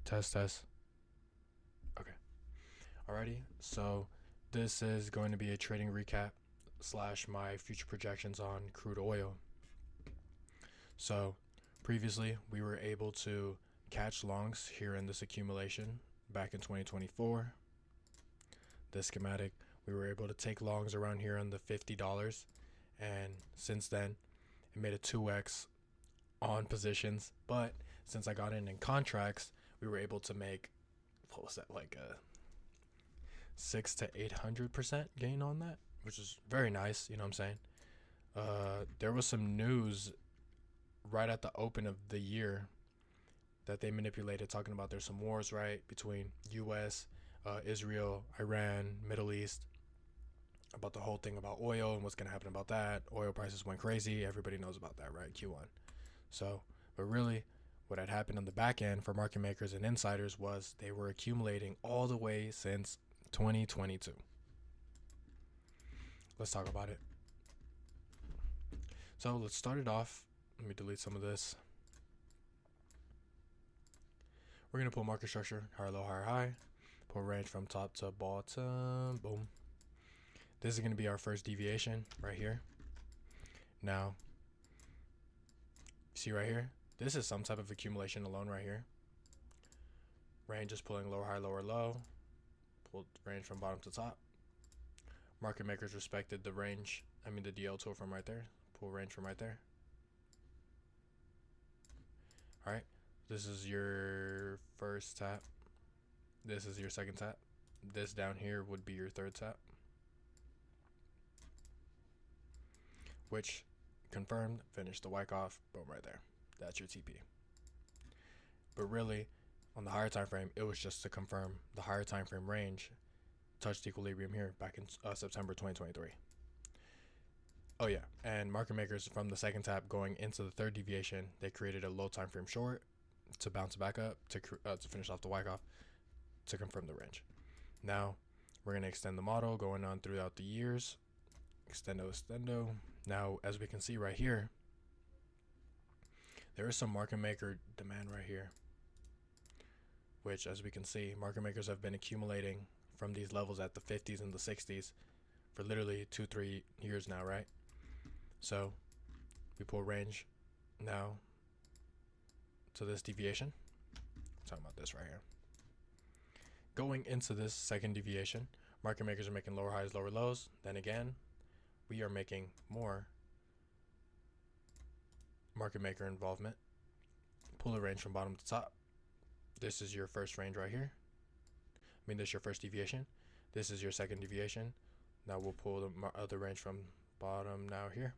Test, test. Okay. Alrighty. So this is going to be a trading recap slash my future projections on crude oil. So previously we were able to catch longs here in this accumulation back in 2024. This schematic, we were able to take longs around here on the $50, and since then it made a 2x on positions. But since I got in contracts, we were able to make, what was that, like a 600 to 800% gain on that, which is very nice. You know what I'm saying? There was some news right at the open of the year that they manipulated, talking about there's some wars right between U.S., Israel, Iran, Middle East, about the whole thing about oil and what's gonna happen about that. Oil prices went crazy. Everybody knows about that, right? Q1. So, but really, what had happened on the back end for market makers and insiders was they were accumulating all the way since 2022. Let's talk about it. So let's start it off. Let me delete some of this. We're going to pull market structure, higher, low, higher, high. Pull range from top to bottom. Boom. This is going to be our first deviation right here. Now, see right here? This is some type of accumulation alone right here. Range is pulling lower, high, lower, low. Pulled range from bottom to top. Market makers respected the range, the DL tool from right there. Pull range from right there. Alright, this is your first tap. This is your second tap. This down here would be your third tap, which confirmed, finished the Wyckoff, boom, right there. That's your TP. But really, on the higher time frame, it was just to confirm the higher time frame range touched equilibrium here back in September 2023. Oh yeah, and market makers from the second tap going into the third deviation, they created a low time frame short to bounce back up to finish off the Wyckoff to confirm the range. Now we're gonna extend the model going on throughout the years. Extendo. Now, as we can see right here, there is some market maker demand right here, which, as we can see, market makers have been accumulating from these levels at the 50s and the 60s for literally 2-3 years now, right? So we pull range now to this deviation. I'm talking about this right here. Going into this second deviation, market makers are making lower highs, lower lows. Then again, we are making more market maker involvement. Pull the range from bottom to top. This is your first range right here. This is your first deviation. This is your second deviation. Now we'll pull the other range from bottom now here.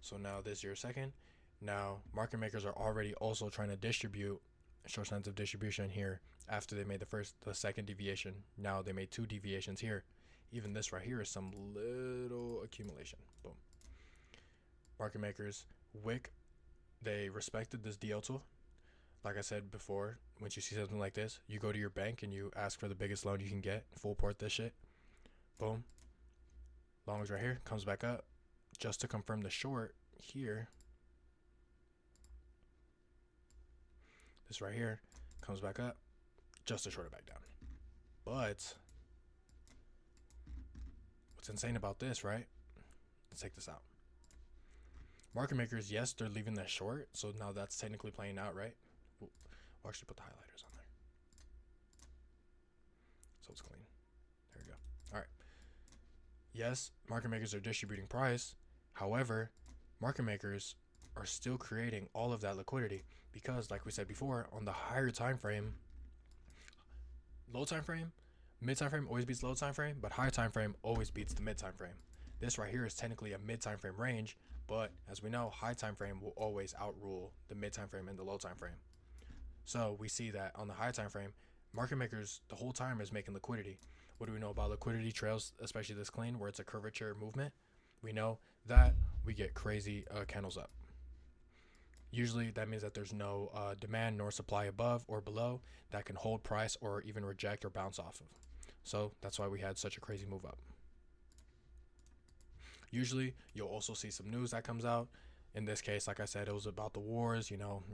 So now this is your second. Now market makers are already also trying to distribute, show signs of distribution here after they made the second deviation. Now they made 2 deviations here. Even this right here is some little accumulation. Boom. Market makers, wick, they respected this DL tool. Like I said before, once you see something like this, you go to your bank and you ask for the biggest loan you can get, full port this shit. Boom. Longs right here, comes back up. Just to confirm the short here. This right here comes back up, just to short it back down. But what's insane about this, right? Let's take this out. Market makers, yes, they're leaving that short, so now that's technically playing out, right? We'll actually put the highlighters on there, so it's clean. There we go. All right. Yes, market makers are distributing price. However, market makers are still creating all of that liquidity because, like we said before, on the higher time frame, low time frame, mid time frame always beats low time frame, but higher time frame always beats the mid time frame. This right here is technically a mid time frame range, but as we know, high time frame will always outrule the mid time frame and the low time frame. So we see that on the high time frame, market makers the whole time is making liquidity. What do we know about liquidity trails, especially this clean where it's a curvature movement? We know that we get crazy candles up. Usually that means that there's no demand nor supply above or below that can hold price or even reject or bounce off of. So that's why we had such a crazy move up. Usually you'll also see some news that comes out. In this case, like I said, it was about the wars, you know,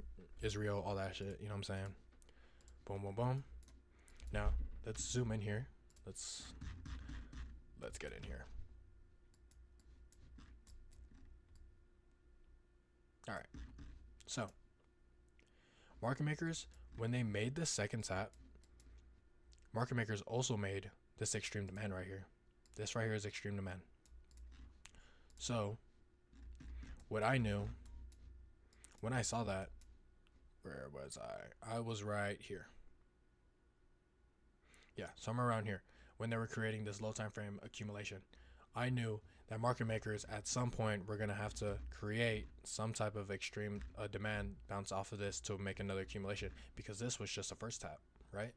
Israel, all that shit. You know what I'm saying? Boom, boom, boom. Now let's zoom in here. Let's get in here. All right. So market makers, when they made the second tap, market makers also made this extreme demand right here. This right here is extreme demand. So what I knew when I saw that, where was I? I was right here. Yeah, somewhere around here. When they were creating this low time frame accumulation, I knew that market makers at some point were going to have to create some type of extreme demand bounce off of this to make another accumulation, because this was just a first tap, right?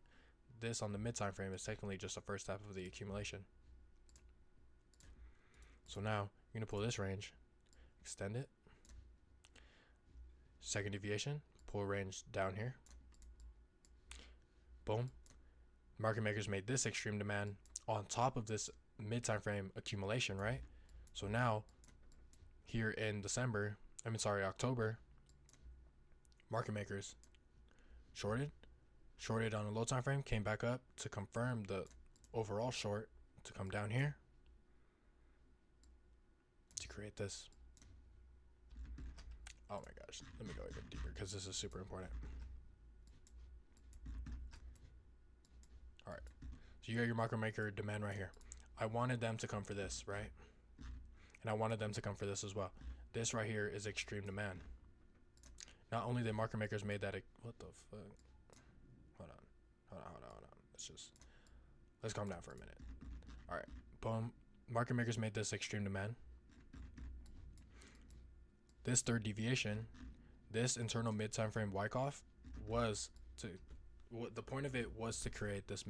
This on the mid time frame is technically just a first tap of the accumulation. So now you're going to pull this range, extend it, second deviation, pull range down here. Boom. Market makers made this extreme demand on top of this mid time frame accumulation, right? So now here in October, market makers shorted on a low time frame, came back up to confirm the overall short to come down here to create this. Oh my gosh, let me go even deeper because this is super important. All right, so you got your market maker demand right here. I wanted them to come for this, right? And I wanted them to come for this as well. This right here is extreme demand. Not only the market makers made that, what the fuck? Hold on. Let's calm down for a minute. All right, boom. Market makers made this extreme demand. This third deviation, this internal mid time frame Wyckoff was to, the point of it was to create this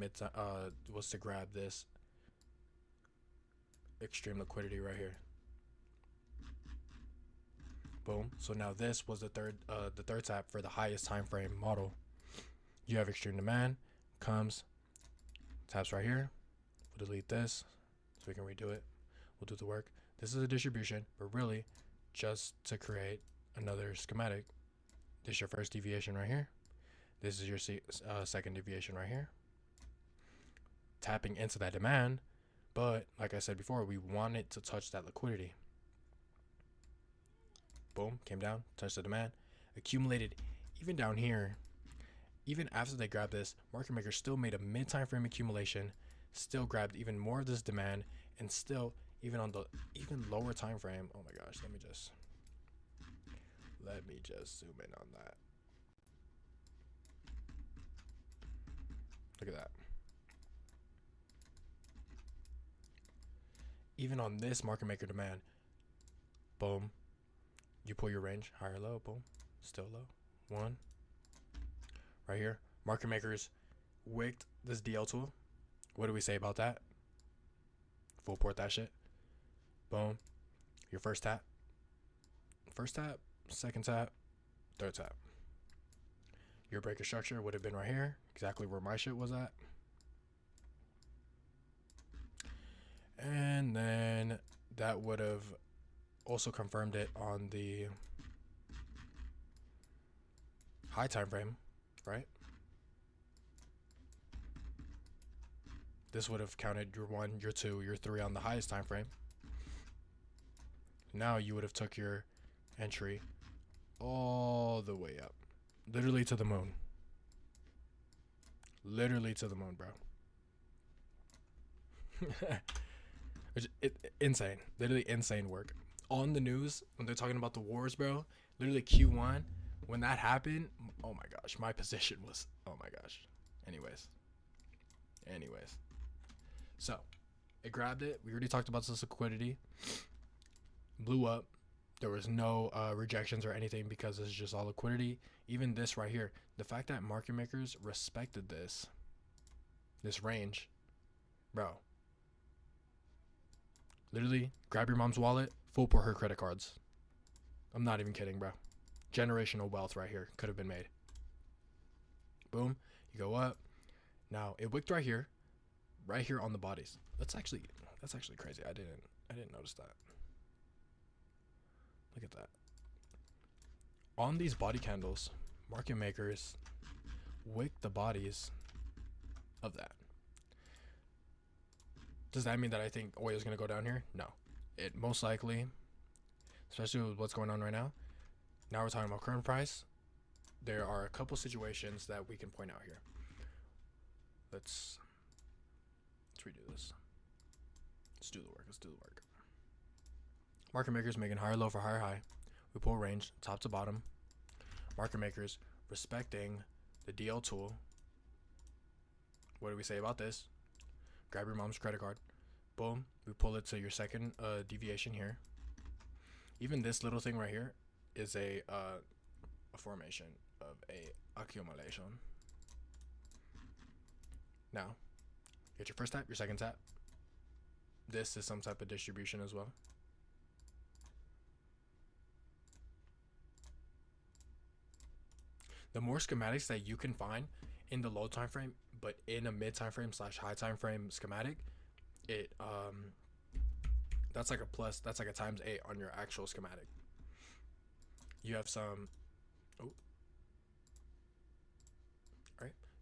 was to grab this extreme liquidity right here. Boom. So now this was the third tap for the highest time frame model. You have extreme demand, comes, taps right here. We'll delete this so we can redo it. We'll do the work. This is a distribution, but really just to create another schematic. This is your first deviation right here. This is your second deviation right here. Tapping into that demand, but like I said before, we want it to touch that liquidity. Boom, came down, touched the demand, accumulated even down here. Even after they grabbed this, market makers still made a mid time frame accumulation, still grabbed even more of this demand, and still even on the even lower time frame. Oh my gosh, let me just zoom in on that. Look at that. Even on this market maker demand, boom, you pull your range, higher, low, boom, still low, one. Right here, market makers wicked this DL tool. What do we say about that? Full port that shit. Boom. Your first tap, second tap, third tap. Your breaker structure would have been right here, exactly where my shit was at. And then that would have also confirmed it on the high time frame, right? This would have counted your 1, your 2, your 3 on the highest time frame. Now you would have took your entry all the way up, literally to the moon. Literally to the moon, bro. Insane. Literally insane work. On the news, when they're talking about the wars, bro, literally Q1, when that happened, oh my gosh, my position was, oh my gosh. Anyways. So, it grabbed it. We already talked about this liquidity. Blew up. There was no rejections or anything because this is just all liquidity. Even this right here, the fact that market makers respected this range, bro. Literally, grab your mom's wallet, full port her credit cards. I'm not even kidding, bro. Generational wealth right here could have been made. Boom, you go up. Now it wicked right here on the bodies. That's actually crazy. I didn't notice that. Look at that. On these body candles, market makers wick the bodies of that. Does that mean that I think oil is going to go down here? No. It most likely, especially with what's going on right now. Now we're talking about current price. There are a couple situations that we can point out here. Let's redo this. Let's do the work. Market makers making higher low for higher high. We pull range top to bottom. Market makers respecting the DL tool. What do we say about this? Grab your mom's credit card. Boom. We pull it to your second deviation here. Even this little thing right here is a formation of a accumulation. Now, get your first tap, your second tap. This is some type of distribution as well. The more schematics that you can find in the low time frame, but in a mid time frame / high time frame schematic, it that's like a plus. That's like a ×8 on your actual schematic. You have some,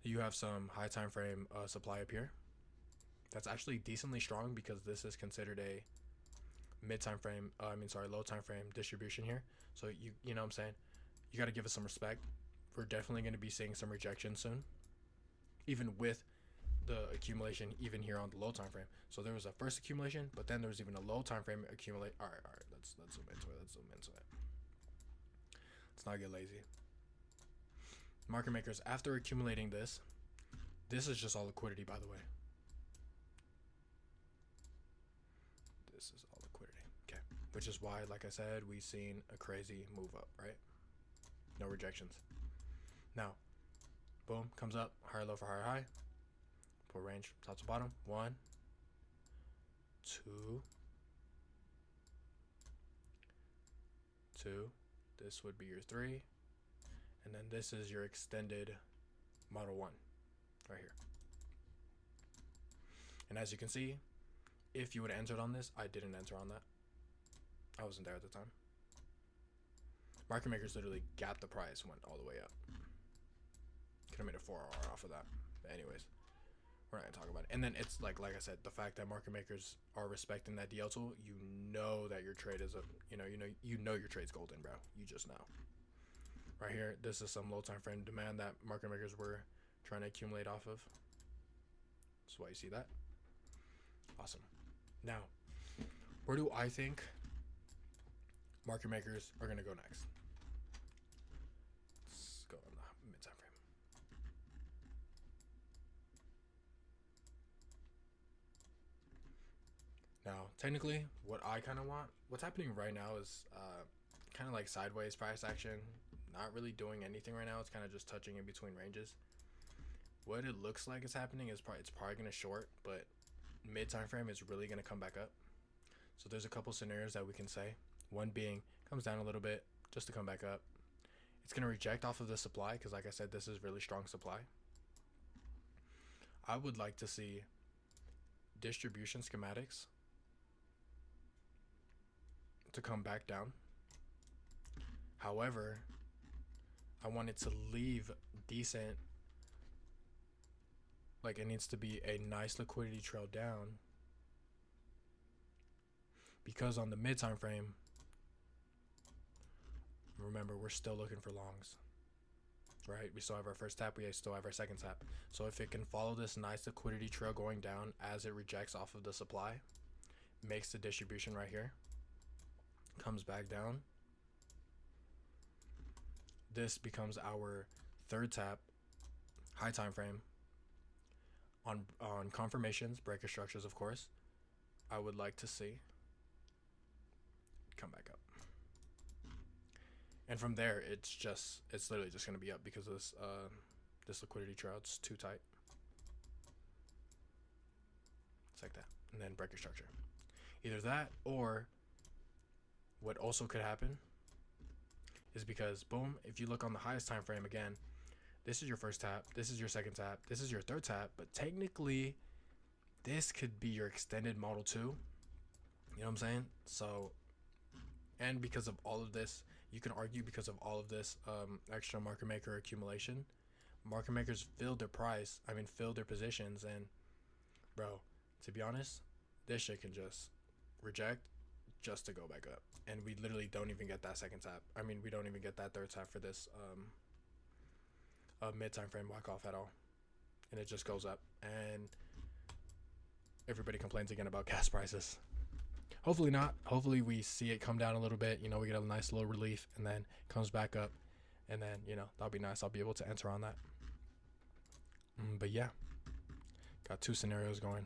you have some high time frame supply up here. That's actually decently strong because this is considered a mid time frame. Low time frame distribution here. So you know what I'm saying. You got to give it some respect. We're definitely going to be seeing some rejection soon, even with the accumulation even here on the low time frame. So there was a first accumulation, but then there was even a low time frame accumulate. All right, let's zoom into it. Let's not get lazy. Market makers, after accumulating this is just all liquidity, by the way. This is all liquidity. Okay, which is why, like I said, we've seen a crazy move up, right? No rejections. Now, boom, comes up, higher low for higher high. Pull range top to bottom. 1, 2. This would be your 3. And then this is your extended model 1 right here. And as you can see, if you would have entered on this, I didn't enter on that. I wasn't there at the time. Market makers literally gapped the price, went all the way up. Could have made a 4R off of that. But anyways, we're not gonna talk about it. And then it's like I said, the fact that market makers are respecting that DL tool, you know that your trade is you know your trade's golden, bro. You just know. Right here, this is some low time frame demand that market makers were trying to accumulate off of. That's why you see that. Awesome. Now, where do I think market makers are gonna go next? Let's go on the mid time frame. Now, technically, what I kind of want, what's happening right now is kind of like sideways price action. Not really doing anything right now. It's kind of just touching in between ranges. What it looks like is happening is it's probably going to short, but mid time frame is really going to come back up. So there's a couple scenarios that we can say. One being comes down a little bit just to come back up. It's going to reject off of the supply because, like I said, this is really strong supply. I would like to see distribution schematics to come back down. However, I want it to leave decent, like it needs to be a nice liquidity trail down, because on the mid time frame, remember, we're still looking for longs, right? We still have our first tap, we still have our second tap. So if it can follow this nice liquidity trail going down as it rejects off of the supply, makes the distribution right here, comes back down, this becomes our third tap, high time frame. On confirmations, breaker structures, of course, I would like to see come back up. And from there, it's literally just going to be up because of this liquidity trail. It's too tight. It's like that. And then breaker structure. Either that, or what also could happen is because, boom, if you look on the highest time frame again, this is your first tap, this is your second tap, this is your third tap, but technically this could be your extended model 2. You know what I'm saying? So, and because of all of this, you can argue because of all of this extra market maker accumulation, market makers filled their filled their positions, and bro, to be honest, this shit can just reject just to go back up, and we literally don't even get that second tap. We don't even get that third tap for this mid time frame walk off at all, and it just goes up, and everybody complains again about gas prices. Hopefully not. Hopefully we see it come down a little bit. We get a nice little relief, and then it comes back up, and then that'll be nice. I'll be able to enter on that. But yeah, got two scenarios going.